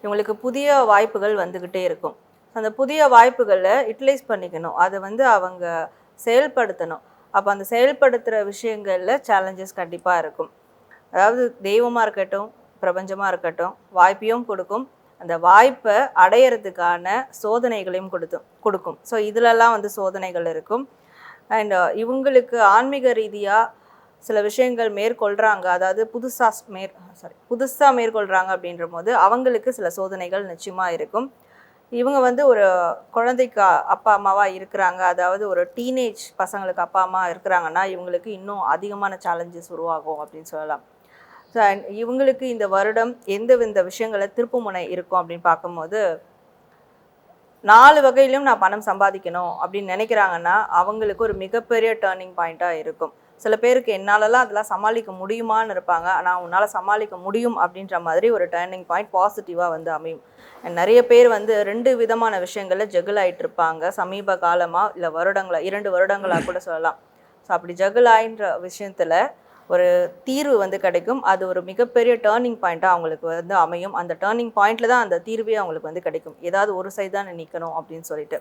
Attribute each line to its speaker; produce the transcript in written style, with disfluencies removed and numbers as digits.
Speaker 1: இவங்களுக்கு புதிய வாய்ப்புகள் வந்துக்கிட்டே இருக்கும். அந்த புதிய வாய்ப்புகளை யூட்டிலைஸ் பண்ணிக்கணும். அதை வந்து அவங்க செயல்படுத்தணும். அப்போ அந்த செயல்படுத்துகிற விஷயங்களில் சேலஞ்சஸ் கண்டிப்பாக இருக்கும். அதாவது தெய்வமாக இருக்கட்டும், பிரபஞ்சமாக இருக்கட்டும், வாய்ப்பையும் கொடுக்கும். அந்த வாய்ப்பை அடையிறதுக்கான சோதனைகளையும் கொடுக்கும். ஸோ இதிலெல்லாம் வந்து சோதனைகள் இருக்கும். அண்ட் இவங்களுக்கு ஆன்மீக ரீதியாக சில விஷயங்கள் மேற்கொள்கிறாங்க, அதாவது புதுசாக மேற்கொள்கிறாங்க அப்படின்ற போது அவங்களுக்கு சில சோதனைகள் நிச்சயமாக இருக்கும். இவங்க வந்து ஒரு குழந்தைக்கு அப்பா அம்மாவாக இருக்கிறாங்க, அதாவது ஒரு டீனேஜ் பசங்களுக்கு அப்பா அம்மா இருக்கிறாங்கன்னா இவங்களுக்கு இன்னும் அதிகமான சேலஞ்சஸ் உருவாகும் அப்படின்னு சொல்லலாம். ஸோ இவங்களுக்கு இந்த வருடம் எந்தவித விஷயங்களை திருப்புமுனை இருக்கும் அப்படின்னு பார்க்கும்போது 4 வகையிலும் நான் பணம் சம்பாதிக்கணும் அப்படின்னு நினைக்கிறாங்கன்னா அவங்களுக்கு ஒரு மிகப்பெரிய டேர்னிங் பாயிண்ட்டாக இருக்கும். சில பேருக்கு என்னாலலாம் அதெல்லாம் சமாளிக்க முடியுமான்னு இருப்பாங்க, ஆனால் உன்னால் சமாளிக்க முடியும் அப்படின்ற மாதிரி ஒரு டேர்னிங் பாயிண்ட் பாசிட்டிவாக வந்து அமையும். நிறைய பேர் வந்து 2 விதமான விஷயங்களில் ஜகுல் ஆகிட்டு இருப்பாங்க சமீப காலமாக, இல்லை வருடங்களாக 2 வருடங்களாக கூட சொல்லலாம். ஸோ அப்படி ஜகுல் ஆகின்ற விஷயத்தில் ஒரு தீர்வு வந்து கிடைக்கும். அது ஒரு மிகப்பெரிய டேர்னிங் பாயிண்ட்டாக அவங்களுக்கு வந்து அமையும். அந்த டேர்னிங் பாயிண்டில் தான் அந்த தீர்வே அவங்களுக்கு வந்து கிடைக்கும். ஏதாவது ஒரு சைடு தான் நிற்கணும் அப்படின்னு சொல்லிட்டு.